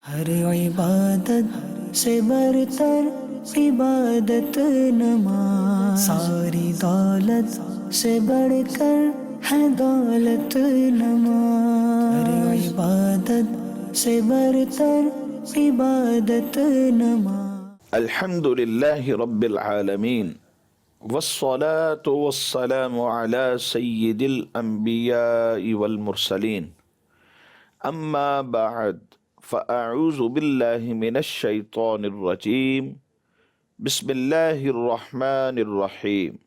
ہر عبادت سے برتر عبادت نماز، ساری دولت سے بڑھ کر ہے دولت نماز، ہر عبادت سے برتر عبادت نماز۔ الحمد لله رب العالمين والصلاة والسلام على سيد الأنبياء والمرسلين أما بعد فأعوذ بالله من الشيطان الرجيم بسم الله الرحمن الرحيم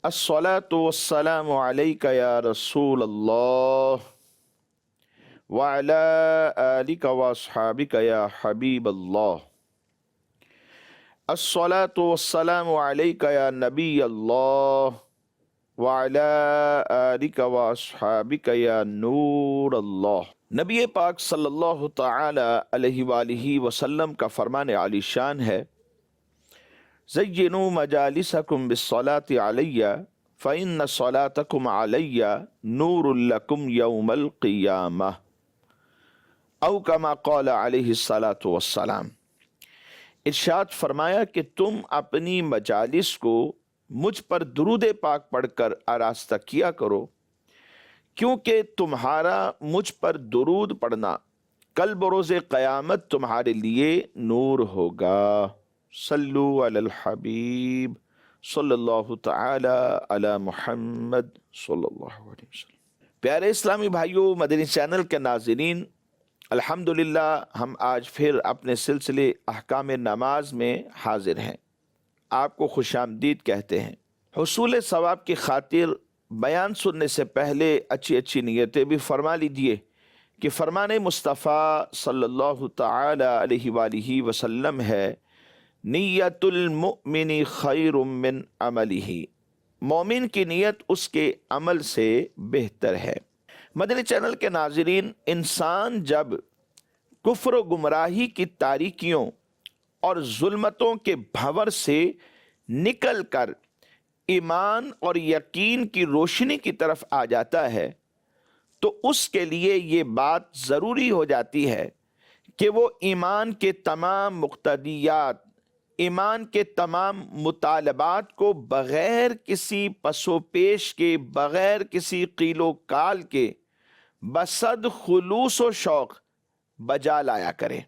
الصلاة والسلام عليك يا رسول الله وعلى آلك وأصحابك يا حبيب الله الصلاة والسلام عليك يا نبي الله وعلى آلك وأصحابك يا نور الله۔ نبی پاک صلی اللہ تعالی علیہ وآلہ وسلم کا فرمان عالی شان ہے، زینوا مجالسکم بالصلاة علی فإن صلاتکم علی نور لکم یوم القیامہ، او کما قال علیہ الصلاة والسلام۔ ارشاد فرمایا کہ تم اپنی مجالس کو مجھ پر درود پاک پڑھ کر آراستہ کیا کرو، کیونکہ تمہارا مجھ پر درود پڑھنا کل بروز قیامت تمہارے لیے نور ہوگا۔ صلو علی الحبیب صلی اللہ تعالی علی محمد صلی اللہ علیہ وسلم۔ پیارے اسلامی بھائیوں، مدنی چینل کے ناظرین، الحمدللہ ہم آج پھر اپنے سلسلے احکام نماز میں حاضر ہیں۔ آپ کو خوش آمدید کہتے ہیں۔ حصول ثواب کی خاطر بیان سننے سے پہلے اچھی نیتیں بھی فرما لیجیے کہ فرمان مصطفیٰ صلی اللہ تعالی علیہ وآلہ وسلم ہے، نیت المؤمن خیر من عملہ، مومن کی نیت اس کے عمل سے بہتر ہے۔ مدنی چینل کے ناظرین، انسان جب کفر و گمراہی کی تاریکیوں اور ظلمتوں کے بھنور سے نکل کر ایمان اور یقین کی روشنی کی طرف آ جاتا ہے تو اس کے لیے یہ بات ضروری ہو جاتی ہے کہ وہ ایمان کے تمام مقتضیات، ایمان کے تمام مطالبات کو بغیر کسی پس و پیش کے، بغیر کسی قیل و کال کے، بصد خلوص و شوق بجا لایا کرے۔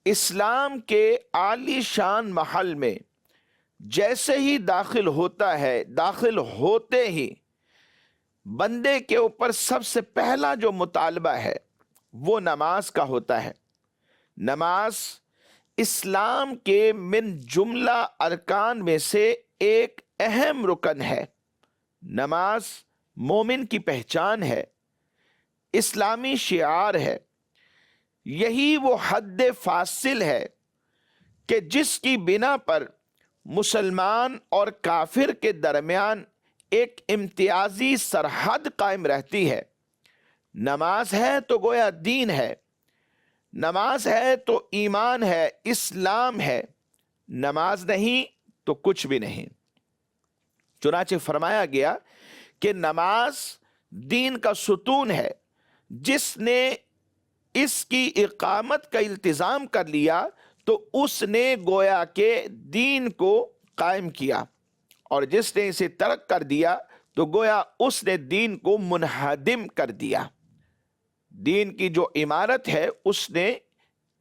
اسلام کے عالی شان محل میں جیسے ہی داخل ہوتا ہے، داخل ہوتے ہی بندے کے اوپر سب سے پہلا جو مطالبہ ہے وہ نماز کا ہوتا ہے۔ نماز اسلام کے من جملہ ارکان میں سے ایک اہم رکن ہے۔ نماز مومن کی پہچان ہے، اسلامی شعار ہے۔ یہی وہ حد فاصل ہے کہ جس کی بنا پر مسلمان اور کافر کے درمیان ایک امتیازی سرحد قائم رہتی ہے۔ نماز ہے تو گویا دین ہے، نماز ہے تو ایمان ہے، اسلام ہے، نماز نہیں تو کچھ بھی نہیں۔ چنانچہ فرمایا گیا کہ نماز دین کا ستون ہے، جس نے اس کی اقامت کا التزام کر لیا تو اس نے گویا کہ دین کو قائم کیا، اور جس نے اسے ترک کر دیا تو گویا اس نے دین کو منہدم کر دیا۔ دین کی جو عمارت ہے اس نے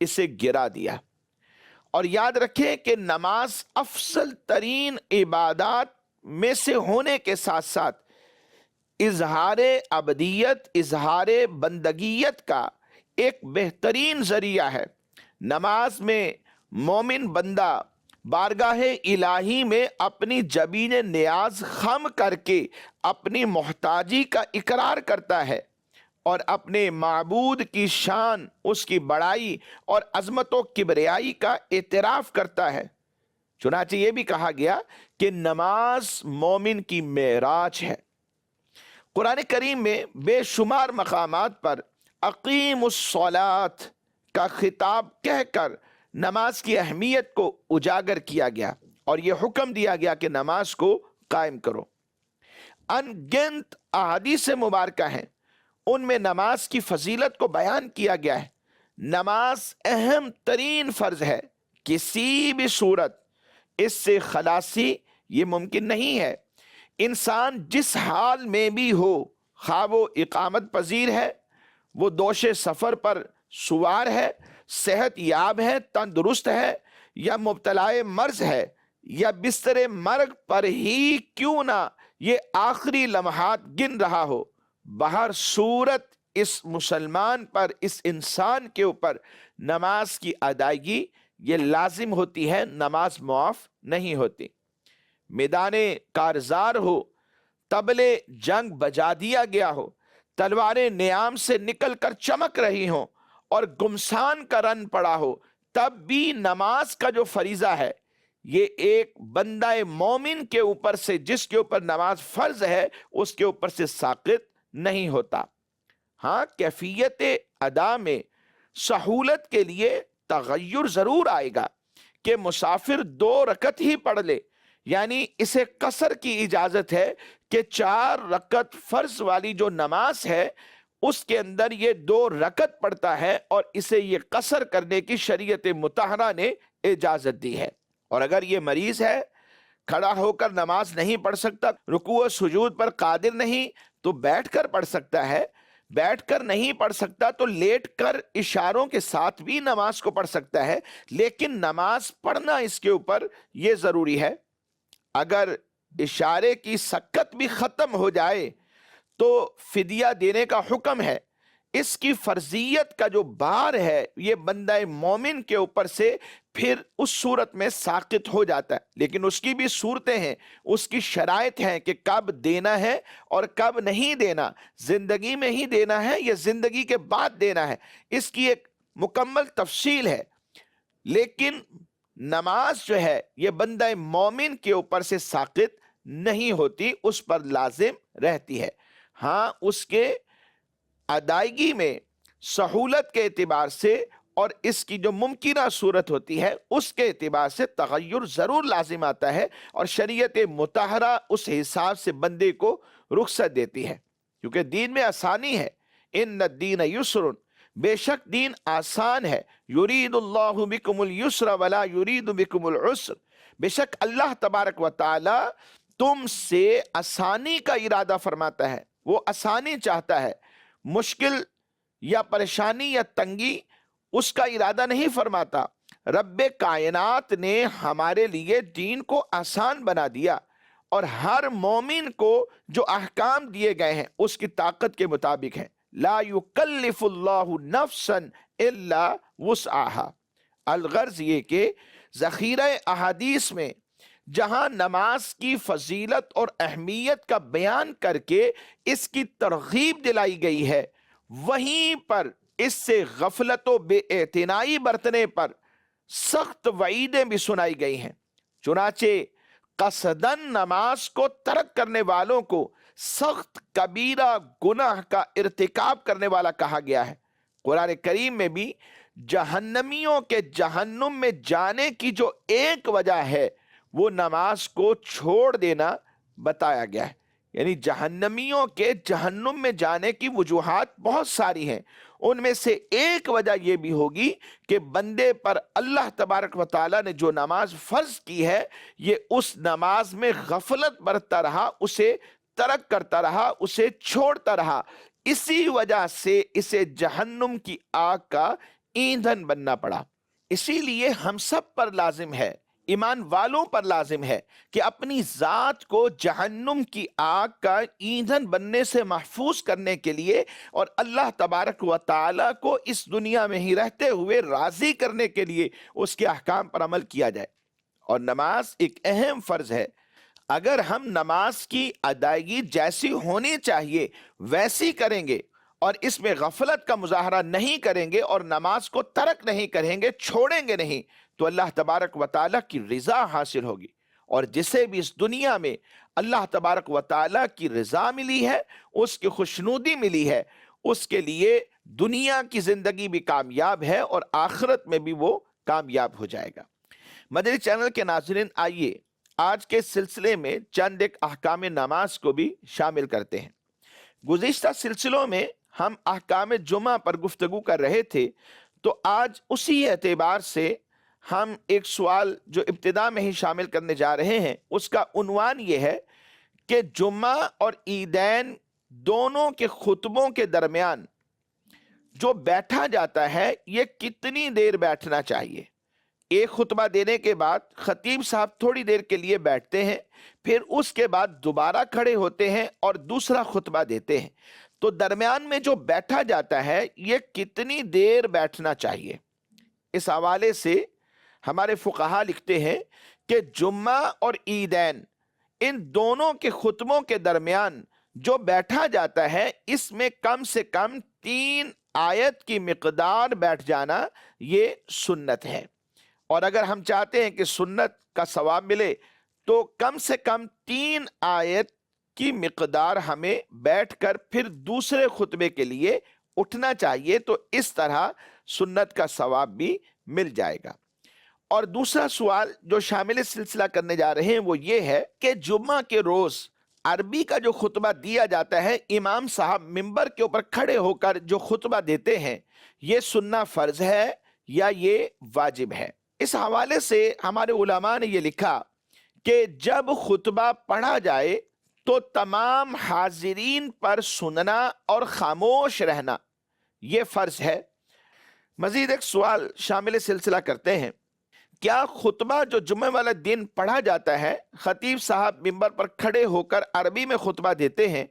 اسے گرا دیا۔ اور یاد رکھیں کہ نماز افضل ترین عبادات میں سے ہونے کے ساتھ ساتھ اظہار عبدیت، اظہار بندگیت کا ایک بہترین ذریعہ ہے۔ نماز میں مومن بندہ بارگاہ الہی میں اپنی جبین نیاز خم کر کے اپنی محتاجی کا اقرار کرتا ہے اور اپنے معبود کی شان، اس کی بڑائی اور عظمت و کبریائی کا اعتراف کرتا ہے۔ چنانچہ یہ بھی کہا گیا کہ نماز مومن کی معراج ہے۔ قرآن کریم میں بے شمار مقامات پر اقیم الصلاۃ کا خطاب کہہ کر نماز کی اہمیت کو اجاگر کیا گیا اور یہ حکم دیا گیا کہ نماز کو قائم کرو۔ ان گنت احادیث مبارکہ ہیں، ان میں نماز کی فضیلت کو بیان کیا گیا ہے۔ نماز اہم ترین فرض ہے، کسی بھی صورت اس سے خلاصی یہ ممکن نہیں ہے۔ انسان جس حال میں بھی ہو، خواہ وہ اقامت پذیر ہے، وہ دوش سفر پر سوار ہے، صحت یاب ہے، تندرست ہے، یا مبتلا مرض ہے، یا بستر مرگ پر ہی کیوں نہ یہ آخری لمحات گن رہا ہو، بہر صورت اس مسلمان پر، اس انسان کے اوپر نماز کی ادائیگی یہ لازم ہوتی ہے، نماز معاف نہیں ہوتی۔ میدان کارزار ہو، طبلِ جنگ بجا دیا گیا ہو، تلواریں نیام سے نکل کر چمک رہی ہوں اور گمسان کا رن پڑا ہو، تب بھی نماز کا جو فریضہ ہے یہ ایک بندہ مومن کے اوپر سے، جس کے اوپر نماز فرض ہے، اس کے اوپر سے ساقط نہیں ہوتا۔ ہاں، کیفیت ادا میں سہولت کے لیے تغیر ضرور آئے گا کہ مسافر 2 رکعت ہی پڑھ لے، یعنی اسے قصر کی اجازت ہے کہ 4 رکعت فرض والی جو نماز ہے اس کے اندر یہ 2 رکعت پڑھتا ہے، اور اسے یہ قصر کرنے کی شریعت مطہرہ نے اجازت دی ہے۔ اور اگر یہ مریض ہے، کھڑا ہو کر نماز نہیں پڑھ سکتا، رکوع و سجود پر قادر نہیں، تو بیٹھ کر پڑھ سکتا ہے۔ بیٹھ کر نہیں پڑھ سکتا تو لیٹ کر اشاروں کے ساتھ بھی نماز کو پڑھ سکتا ہے، لیکن نماز پڑھنا اس کے اوپر یہ ضروری ہے۔ اگر اشارے کی سکت بھی ختم ہو جائے تو فدیہ دینے کا حکم ہے۔ اس کی فرضیت کا جو بار ہے یہ بندہ مومن کے اوپر سے پھر اس صورت میں ساقط ہو جاتا ہے، لیکن اس کی بھی صورتیں ہیں، اس کی شرائط ہیں کہ کب دینا ہے اور کب نہیں دینا، زندگی میں ہی دینا ہے یا زندگی کے بعد دینا ہے، اس کی ایک مکمل تفصیل ہے۔ لیکن نماز جو ہے یہ بندہ مومن کے اوپر سے ساقط نہیں ہوتی، اس پر لازم رہتی ہے۔ ہاں، اس کے ادائیگی میں سہولت کے اعتبار سے اور اس کی جو ممکنہ صورت ہوتی ہے اس کے اعتبار سے تغیر ضرور لازم آتا ہے، اور شریعت مطہرہ اس حساب سے بندے کو رخصت دیتی ہے، کیونکہ دین میں آسانی ہے۔ ان الدین یسر، بے شک دین آسان ہے۔ یرید اللہ بکم اليسر ولا یرید بکم العسر، بے شک اللہ تبارک و تعالی تم سے آسانی کا ارادہ فرماتا ہے، وہ آسانی چاہتا ہے، مشکل یا پریشانی یا تنگی اس کا ارادہ نہیں فرماتا۔ رب کائنات نے ہمارے لیے دین کو آسان بنا دیا، اور ہر مومن کو جو احکام دیے گئے ہیں اس کی طاقت کے مطابق ہیں۔ لا یکلف اللہ نفسا الا وسعها۔ الغرض یہ کہ ذخیرہ احادیث میں جہاں نماز کی فضیلت اور اہمیت کا بیان کر کے اس کی ترغیب دلائی گئی ہے، وہیں پر اس سے غفلت و بے اعتنائی برتنے پر سخت وعیدیں بھی سنائی گئی ہیں۔ چنانچہ قصدن نماز کو ترک کرنے والوں کو سخت کبیرہ گناہ کا ارتکاب کرنے والا کہا گیا ہے۔ قرآن کریم میں بھی جہنمیوں کے جہنم میں جانے کی جو ایک وجہ ہے وہ نماز کو چھوڑ دینا بتایا گیا ہے۔ یعنی جہنمیوں کے جہنم میں جانے کی وجوہات بہت ساری ہیں، ان میں سے ایک وجہ یہ بھی ہوگی کہ بندے پر اللہ تبارک و تعالیٰ نے جو نماز فرض کی ہے یہ اس نماز میں غفلت برتتا رہا، اسے ترک کرتا رہا، اسے چھوڑتا رہا، اسی وجہ سے اسے جہنم کی آگ کا ایندھن بننا پڑا۔ اسی لیے ہم سب پر لازم ہے، ایمان والوں پر لازم ہے کہ اپنی ذات کو جہنم کی آگ کا ایندھن بننے سے محفوظ کرنے کے لیے اور اللہ تبارک و تعالیٰ کو اس دنیا میں ہی رہتے ہوئے راضی کرنے کے لیے اس کے احکام پر عمل کیا جائے۔ اور نماز ایک اہم فرض ہے۔ اگر ہم نماز کی ادائیگی جیسی ہونی چاہیے ویسی کریں گے اور اس میں غفلت کا مظاہرہ نہیں کریں گے اور نماز کو ترک نہیں کریں گے، چھوڑیں گے نہیں، تو اللہ تبارک و تعالیٰ کی رضا حاصل ہوگی۔ اور جسے بھی اس دنیا میں اللہ تبارک و تعالیٰ کی رضا ملی ہے، اس کی خوشنودی ملی ہے، اس کے لیے دنیا کی زندگی بھی کامیاب ہے اور آخرت میں بھی وہ کامیاب ہو جائے گا۔ مدنی چینل کے ناظرین، آئیے آج کے سلسلے میں چند ایک احکام نماز کو بھی شامل کرتے ہیں۔ گزشتہ سلسلوں میں ہم احکام جمعہ پر گفتگو کر رہے تھے، تو آج اسی اعتبار سے ہم ایک سوال جو ابتدا میں ہی شامل کرنے جا رہے ہیں، اس کا عنوان یہ ہے کہ جمعہ اور عیدین دونوں کے خطبوں کے درمیان جو بیٹھا جاتا ہے یہ کتنی دیر بیٹھنا چاہیے؟ ایک خطبہ دینے کے بعد خطیب صاحب تھوڑی دیر کے لیے بیٹھتے ہیں، پھر اس کے بعد دوبارہ کھڑے ہوتے ہیں اور دوسرا خطبہ دیتے ہیں، تو درمیان میں جو بیٹھا جاتا ہے یہ کتنی دیر بیٹھنا چاہیے؟ اس حوالے سے ہمارے فقہا لکھتے ہیں کہ جمعہ اور عیدین ان دونوں کے خطبوں کے درمیان جو بیٹھا جاتا ہے اس میں کم سے کم 3 آیت کی مقدار بیٹھ جانا یہ سنت ہے، اور اگر ہم چاہتے ہیں کہ سنت کا ثواب ملے تو کم سے کم 3 آیت کی مقدار ہمیں بیٹھ کر پھر دوسرے خطبے کے لیے اٹھنا چاہیے، تو اس طرح سنت کا ثواب بھی مل جائے گا۔ اور دوسرا سوال جو شامل سلسلہ کرنے جا رہے ہیں وہ یہ ہے کہ جمعہ کے روز عربی کا جو خطبہ دیا جاتا ہے، امام صاحب ممبر کے اوپر کھڑے ہو کر جو خطبہ دیتے ہیں، یہ سننا فرض ہے یا یہ واجب ہے؟ اس حوالے سے ہمارے علماء نے یہ لکھا کہ جب خطبہ پڑھا جائے تو تمام حاضرین پر سننا اور خاموش رہنا یہ فرض ہے۔ مزید ایک سوال شامل سلسلہ کرتے ہیں، کیا خطبہ جو جمعہ والا دن پڑھا جاتا ہے، خطیب صاحب ممبر پر کھڑے ہو کر عربی میں خطبہ دیتے ہیں،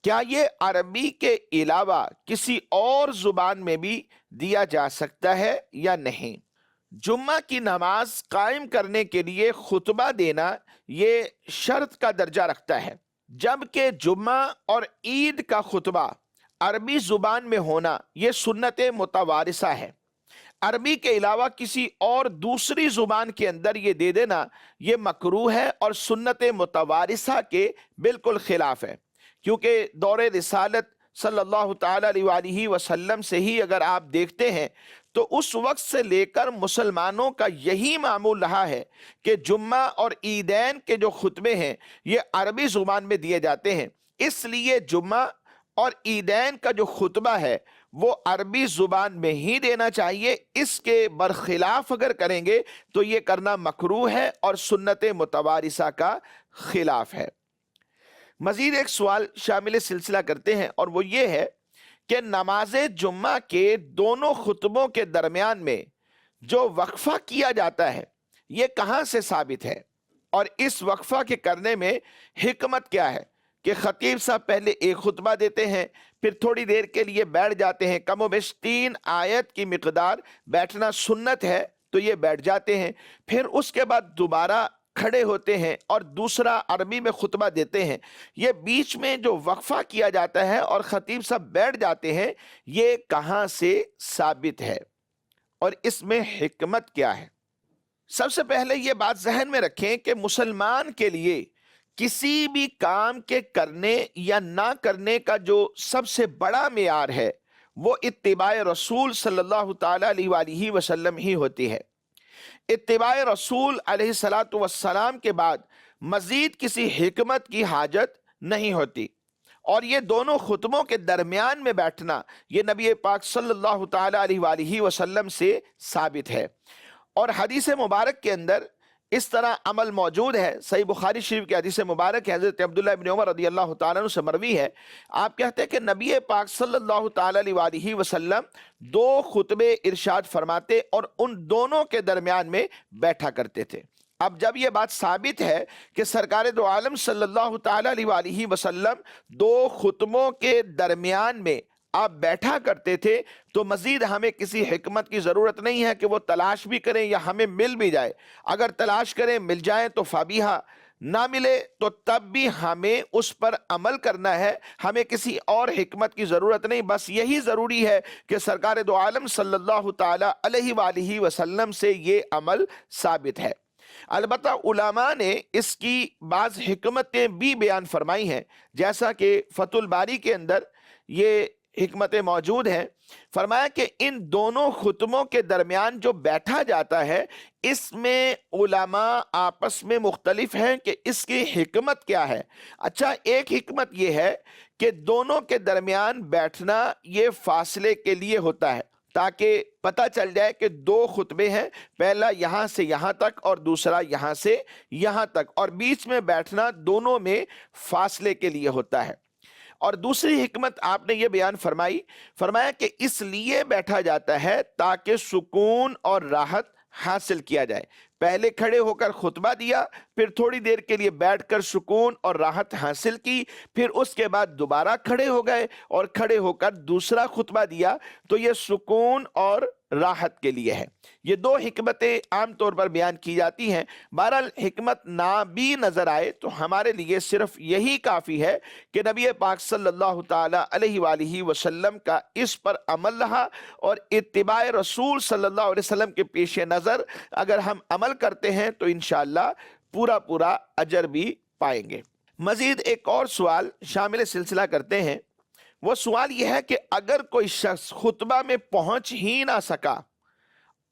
کیا یہ عربی کے علاوہ کسی اور زبان میں بھی دیا جا سکتا ہے یا نہیں؟ جمعہ کی نماز قائم کرنے کے لیے خطبہ دینا یہ شرط کا درجہ رکھتا ہے، جبکہ جمعہ اور عید کا خطبہ عربی زبان میں ہونا یہ سنت متوارثہ ہے۔ عربی کے علاوہ کسی اور دوسری زبان کے اندر یہ دے دینا یہ مکروہ ہے اور سنت متوارثہ کے بالکل خلاف ہے، کیونکہ دور رسالت صلی اللہ تعالی علیہ وآلہ وسلم سے ہی اگر آپ دیکھتے ہیں تو اس وقت سے لے کر مسلمانوں کا یہی معمول رہا ہے کہ جمعہ اور عیدین کے جو خطبے ہیں یہ عربی زبان میں دیے جاتے ہیں، اس لیے جمعہ اور عیدین کا جو خطبہ ہے وہ عربی زبان میں ہی دینا چاہیے۔ اس کے برخلاف اگر کریں گے تو یہ کرنا مکروہ ہے اور سنت متوارثہ کا خلاف ہے۔ مزید ایک سوال شامل سلسلہ کرتے ہیں اور وہ یہ ہے کہ نماز جمعہ کے دونوں خطبوں کے درمیان میں جو وقفہ کیا جاتا ہے یہ کہاں سے ثابت ہے، اور اس وقفہ کے کرنے میں حکمت کیا ہے کہ خطیب صاحب پہلے ایک خطبہ دیتے ہیں، پھر تھوڑی دیر کے لیے بیٹھ جاتے ہیں، کم و بیش 3 آیت کی مقدار بیٹھنا سنت ہے تو یہ بیٹھ جاتے ہیں، پھر اس کے بعد دوبارہ کھڑے ہوتے ہیں اور دوسرا عربی میں خطبہ دیتے ہیں۔ یہ بیچ میں جو وقفہ کیا جاتا ہے اور خطیب صاحب بیٹھ جاتے ہیں یہ کہاں سے ثابت ہے اور اس میں حکمت کیا ہے؟ سب سے پہلے یہ بات ذہن میں رکھیں کہ مسلمان کے لیے کسی بھی کام کے کرنے یا نہ کرنے کا جو سب سے بڑا معیار ہے وہ اتباع رسول صلی اللہ تعالی علیہ وآلہ وسلم ہی ہوتی ہے۔ اتباع رسول علیہ الصلاۃ والسلام کے بعد مزید کسی حکمت کی حاجت نہیں ہوتی، اور یہ دونوں خطبوں کے درمیان میں بیٹھنا یہ نبی پاک صلی اللہ تعالی علیہ وآلہ وسلم سے ثابت ہے، اور حدیث مبارک کے اندر اس طرح عمل موجود ہے۔ صحیح بخاری شریف کی حدیث مبارک ہے، حضرت عبداللہ ابن عمر رضی اللہ تعالیٰ عنہ سے مروی ہے، آپ کہتے ہیں کہ نبی پاک صلی اللہ تعالیٰ علیہ وآلہ وسلم 2 خطبے ارشاد فرماتے اور ان دونوں کے درمیان میں بیٹھا کرتے تھے۔ اب جب یہ بات ثابت ہے کہ سرکار دو عالم صلی اللہ تعالیٰ علیہ وآلہ وسلم 2 خطبوں کے درمیان میں آپ بیٹھا کرتے تھے تو مزید ہمیں کسی حکمت کی ضرورت نہیں ہے کہ وہ تلاش بھی کریں یا ہمیں مل بھی جائے۔ اگر تلاش کریں مل جائیں تو فابیہا، نہ ملے تو تب بھی ہمیں اس پر عمل کرنا ہے، ہمیں کسی اور حکمت کی ضرورت نہیں، بس یہی ضروری ہے کہ سرکار دو عالم صلی اللہ تعالی علیہ وآلہ وسلم سے یہ عمل ثابت ہے۔ البتہ علماء نے اس کی بعض حکمتیں بھی بیان فرمائی ہیں، جیسا کہ فتح الباری کے اندر یہ حکمتیں موجود ہیں۔ فرمایا کہ ان دونوں خطبوں کے درمیان جو بیٹھا جاتا ہے اس میں علماء آپس میں مختلف ہیں کہ اس کی حکمت کیا ہے۔ اچھا، ایک حکمت یہ ہے کہ دونوں کے درمیان بیٹھنا یہ فاصلے کے لیے ہوتا ہے تاکہ پتہ چل جائے کہ دو خطبے ہیں، پہلا یہاں سے یہاں تک اور دوسرا یہاں سے یہاں تک، اور بیچ میں بیٹھنا دونوں میں فاصلے کے لیے ہوتا ہے۔ اور دوسری حکمت آپ نے یہ بیان فرمایا کہ اس لیے بیٹھا جاتا ہے تاکہ سکون اور راحت حاصل کیا جائے۔ پہلے کھڑے ہو کر خطبہ دیا، پھر تھوڑی دیر کے لیے بیٹھ کر سکون اور راحت حاصل کی، پھر اس کے بعد دوبارہ کھڑے ہو گئے اور کھڑے ہو کر دوسرا خطبہ دیا، تو یہ سکون اور راحت کے لیے ہے۔ یہ دو حکمتیں عام طور پر بیان کی جاتی ہیں۔ بہرحال حکمت نہ بھی نظر آئے تو ہمارے لیے صرف یہی کافی ہے کہ نبی پاک صلی اللہ تعالی علیہ وآلہ وسلم کا اس پر عمل رہا، اور اتباع رسول صلی اللہ علیہ وسلم کے پیش نظر اگر ہم عمل کرتے ہیں تو انشاءاللہ پورا اجر بھی پائیں گے۔ مزید ایک اور سوال شامل سلسلہ کرتے ہیں۔ وہ سوال یہ ہے کہ اگر کوئی شخص خطبہ میں پہنچ ہی نہ سکا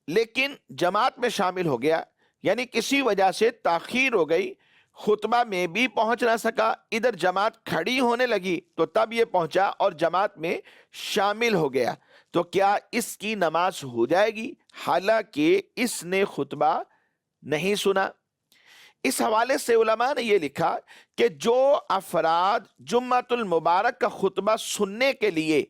لیکن جماعت میں شامل ہو گیا، یعنی کسی وجہ سے تاخیر ہو گئی، خطبہ میں بھی پہنچ نہ سکا، ادھر جماعت کھڑی ہونے لگی تو تب یہ پہنچا اور جماعت میں شامل ہو گیا، تو کیا اس کی نماز ہو جائے گی حالانکہ اس نے خطبہ نہیں سنا؟ اس حوالے سے علماء نے یہ لکھا کہ جو افراد جمعۃ المبارک کا خطبہ سننے کے لیے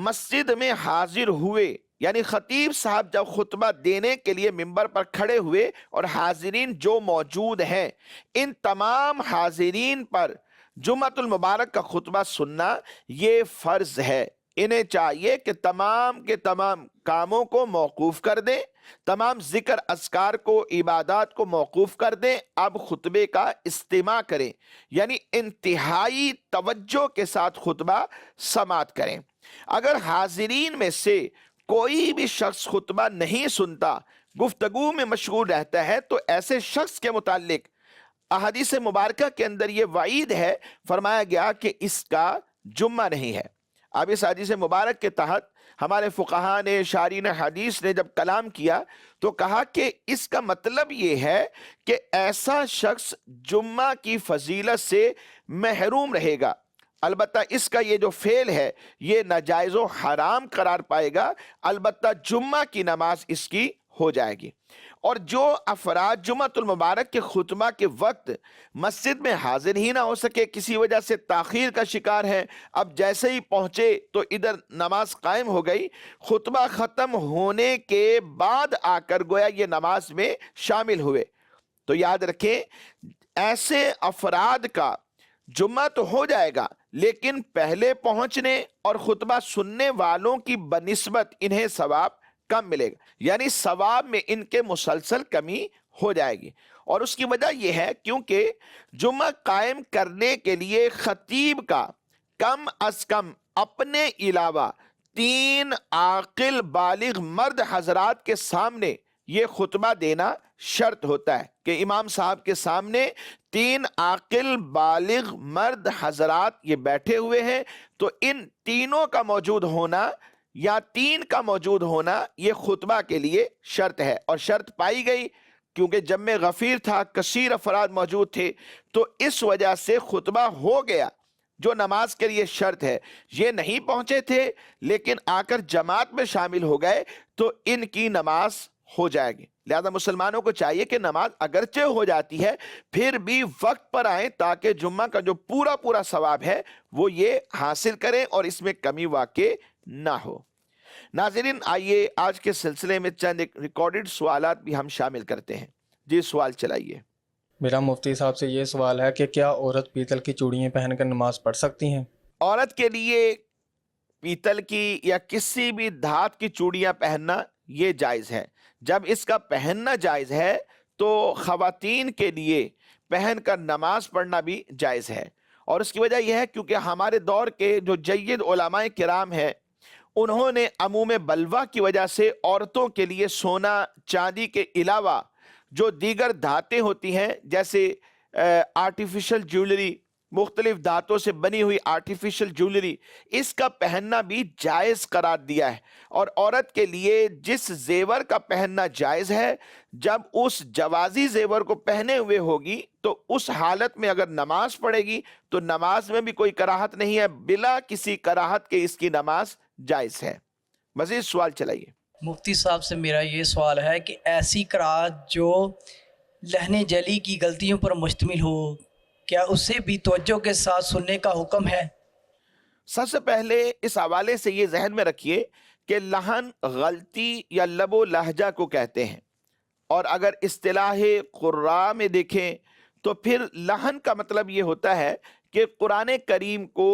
مسجد میں حاضر ہوئے، یعنی خطیب صاحب جب خطبہ دینے کے لیے ممبر پر کھڑے ہوئے اور حاضرین جو موجود ہیں، ان تمام حاضرین پر جمعۃ المبارک کا خطبہ سننا یہ فرض ہے۔ انہیں چاہیے کہ تمام کے تمام کاموں کو موقوف کر دیں، تمام ذکر اذکار کو، عبادات کو موقوف کر دیں، اب خطبے کا استماع کریں، یعنی انتہائی توجہ کے ساتھ خطبہ سماعت کریں۔ اگر حاضرین میں سے کوئی بھی شخص خطبہ نہیں سنتا، گفتگو میں مشغول رہتا ہے، تو ایسے شخص کے متعلق احادیث مبارکہ کے اندر یہ وعید ہے، فرمایا گیا کہ اس کا جمعہ نہیں ہے۔ اب اس حدیث مبارک کے تحت ہمارے فقہاء نے، شارحین حدیث نے جب کلام کیا تو کہا کہ اس کا مطلب یہ ہے کہ ایسا شخص جمعہ کی فضیلت سے محروم رہے گا، البتہ اس کا یہ جو فعل ہے یہ ناجائز و حرام قرار پائے گا، البتہ جمعہ کی نماز اس کی ہو جائے گی۔ اور جو افراد جمعۃ المبارک کے خطبہ کے وقت مسجد میں حاضر ہی نہ ہو سکے، کسی وجہ سے تاخیر کا شکار ہے، اب جیسے ہی پہنچے تو ادھر نماز قائم ہو گئی، خطبہ ختم ہونے کے بعد آ کر گویا یہ نماز میں شامل ہوئے، تو یاد رکھیں ایسے افراد کا جمعہ تو ہو جائے گا، لیکن پہلے پہنچنے اور خطبہ سننے والوں کی بنسبت انہیں ثواب کم ملے گا، یعنی ثواب میں ان کے مسلسل کمی ہو جائے گی۔ اور اس کی وجہ یہ ہے کیونکہ جمعہ قائم کرنے کے لیے خطیب کا کم از کم اپنے علاوہ 3 عاقل بالغ مرد حضرات کے سامنے یہ خطبہ دینا شرط ہوتا ہے کہ امام صاحب کے سامنے 3 عاقل بالغ مرد حضرات یہ بیٹھے ہوئے ہیں، تو ان تینوں کا موجود ہونا یا 3 کا موجود ہونا یہ خطبہ کے لیے شرط ہے، اور شرط پائی گئی کیونکہ جمع غفیر تھا، کثیر افراد موجود تھے، تو اس وجہ سے خطبہ ہو گیا جو نماز کے لیے شرط ہے۔ یہ نہیں پہنچے تھے لیکن آ کر جماعت میں شامل ہو گئے تو ان کی نماز ہو جائے گی۔ لہذا مسلمانوں کو چاہیے کہ نماز اگرچہ ہو جاتی ہے پھر بھی وقت پر آئیں تاکہ جمعہ کا جو پورا ثواب ہے وہ یہ حاصل کریں اور اس میں کمی واقع نہ ہو۔ ناظرین آئیے آج کے سلسلے میں چند ریکارڈڈ سوالات بھی ہم شامل کرتے ہیں۔ جی سوال چلائیے۔ میرا مفتی صاحب سے یہ سوال ہے کہ کیا عورت پیتل کی چوڑیاں پہن کر نماز پڑھ سکتی ہیں؟ عورت کے لیے پیتل کی یا کسی بھی دھات کی چوڑیاں پہننا یہ جائز ہے۔ جب اس کا پہننا جائز ہے تو خواتین کے لیے پہن کر نماز پڑھنا بھی جائز ہے، اور اس کی وجہ یہ ہے کیونکہ ہمارے دور کے جو جید علماء کرام ہیں انہوں نے عموم بلوہ کی وجہ سے عورتوں کے لیے سونا چاندی کے علاوہ جو دیگر دھاتیں ہوتی ہیں جیسے آرٹیفیشل جیولری، مختلف دھاتوں سے بنی ہوئی آرٹیفیشل جیولری، اس کا پہننا بھی جائز قرار دیا ہے۔ اور عورت کے لیے جس زیور کا پہننا جائز ہے، جب اس جوازی زیور کو پہنے ہوئے ہوگی تو اس حالت میں اگر نماز پڑھے گی تو نماز میں بھی کوئی کراہت نہیں ہے، بلا کسی کراہت کے اس کی نماز جائز ہے۔ مزید سوال چلائیے۔ مفتی صاحب سے میرا یہ سوال ہے کہ ایسی قرأت جو لہن جلی کی غلطیوں پر مشتمل ہو، کیا اسے بھی توجہ کے ساتھ سننے کا حکم ہے؟ سب سے پہلے اس حوالے سے یہ ذہن میں رکھیے کہ لحن غلطی یا لب و لہجہ کو کہتے ہیں، اور اگر اصطلاح قراء میں دیکھیں تو پھر لحن کا مطلب یہ ہوتا ہے کہ قرآن کریم کو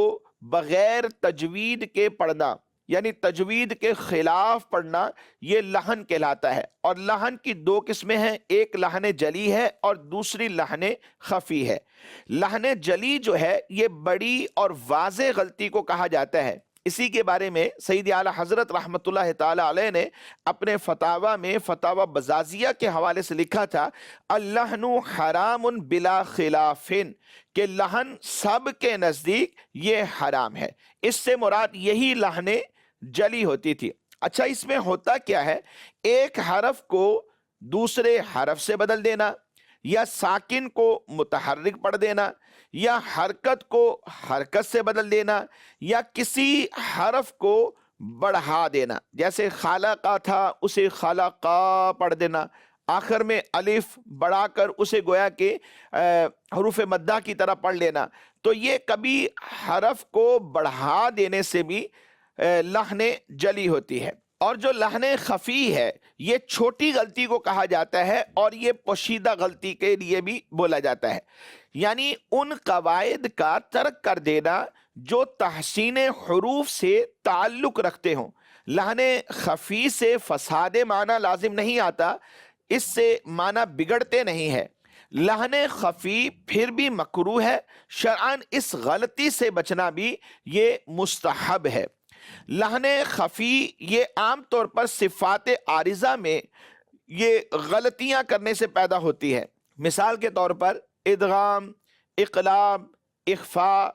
بغیر تجوید کے پڑھنا، یعنی تجوید کے خلاف پڑھنا، یہ لحن کہلاتا ہے۔ اور لحن کی دو قسمیں ہیں، ایک لحن جلی ہے اور دوسری لحن خفی ہے۔ لحن جلی جو ہے یہ بڑی اور واضح غلطی کو کہا جاتا ہے۔ اسی کے بارے میں سید اعلی حضرت رحمۃ اللہ تعالی علیہ نے اپنے فتاوی میں فتاوی بزازیہ کے حوالے سے لکھا تھا، اللحن حرام بلا خلاف، کہ لحن سب کے نزدیک یہ حرام ہے۔ اس سے مراد یہی لحن جلی ہوتی تھی۔ اچھا، اس میں ہوتا کیا ہے؟ ایک حرف کو دوسرے حرف سے بدل دینا، یا ساکن کو متحرک پڑھ دینا، یا حرکت کو حرکت سے بدل دینا، یا کسی حرف کو بڑھا دینا، جیسے خالقہ تھا اسے خالقہ پڑھ دینا، آخر میں الف بڑھا کر اسے گویا کہ حروف مدہ کی طرح پڑھ لینا۔ تو یہ کبھی حرف کو بڑھا دینے سے بھی لحن جلی ہوتی ہے۔ اور جو لحن خفی ہے یہ چھوٹی غلطی کو کہا جاتا ہے، اور یہ پوشیدہ غلطی کے لیے بھی بولا جاتا ہے، یعنی ان قواعد کا ترک کر دینا جو تحسین حروف سے تعلق رکھتے ہوں۔ لحن خفی سے فساد معنی لازم نہیں آتا، اس سے معنی بگڑتے نہیں ہے۔ لحن خفی پھر بھی مکروہ ہے، شرعاً اس غلطی سے بچنا بھی یہ مستحب ہے۔ لحن خفی یہ عام طور پر صفات عارضہ میں یہ غلطیاں کرنے سے پیدا ہوتی ہے۔ مثال کے طور پر ادغام، اقلاب، اخفاء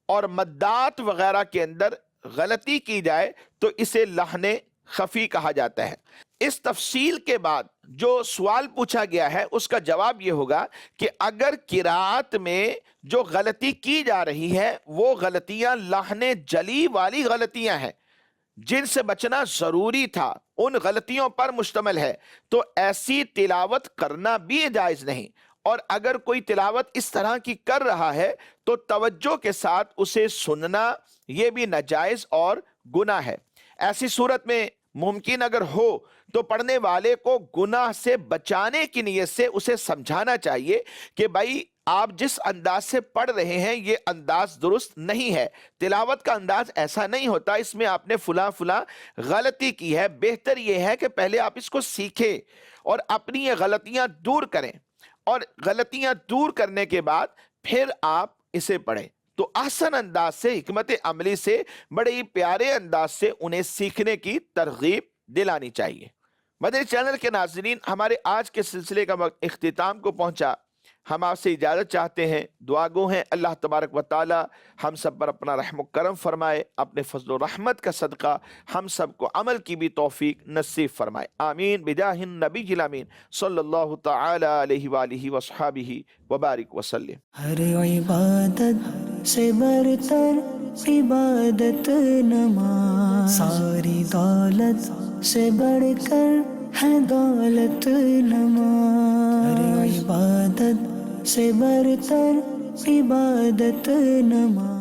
اور مدات وغیرہ کے اندر غلطی کی جائے تو اسے لحن خفی کہا جاتا ہے۔ اس تفصیل کے بعد جو سوال پوچھا گیا ہے اس کا جواب یہ ہوگا کہ اگر قرأت میں جو غلطی کی جا رہی ہے وہ غلطیاں لحن جلی والی غلطیاں ہیں جن سے بچنا ضروری تھا، ان غلطیوں پر مشتمل ہے، تو ایسی تلاوت کرنا بھی جائز نہیں۔ اور اگر کوئی تلاوت اس طرح کی کر رہا ہے تو توجہ کے ساتھ اسے سننا یہ بھی ناجائز اور گناہ ہے۔ ایسی صورت میں ممکن اگر ہو تو پڑھنے والے کو گناہ سے بچانے کی نیت سے اسے سمجھانا چاہیے کہ بھائی آپ جس انداز سے پڑھ رہے ہیں یہ انداز درست نہیں ہے، تلاوت کا انداز ایسا نہیں ہوتا، اس میں آپ نے فلاں غلطی کی ہے، بہتر یہ ہے کہ پہلے آپ اس کو سیکھیں اور اپنی یہ غلطیاں دور کریں، اور غلطیاں دور کرنے کے بعد پھر آپ اسے پڑھیں۔ تو احسن انداز سے، حکمت عملی سے، بڑے ہی پیارے انداز سے انہیں سیکھنے کی ترغیب دلانی چاہیے۔ مدنی چینل کے ناظرین، ہمارے آج کے سلسلے کا وقت اختتام کو پہنچا۔ ہم آپ سے اجازت چاہتے ہیں، دعا گو ہیں اللہ تبارک و تعالی ہم سب پر اپنا رحم و کرم فرمائے، اپنے فضل و رحمت کا صدقہ ہم سب کو عمل کی بھی توفیق نصیب فرمائے، آمین بجاہ النبی الامین صلی اللہ تعالی علیہ وآلہ وصحابہ وبارک وسلم۔ ہر عبادت سے برتر عبادت نماز، ساری دولت سے بڑھ کر ہے دولت نماز، ہر عبادت سے برتر عبادت نماز۔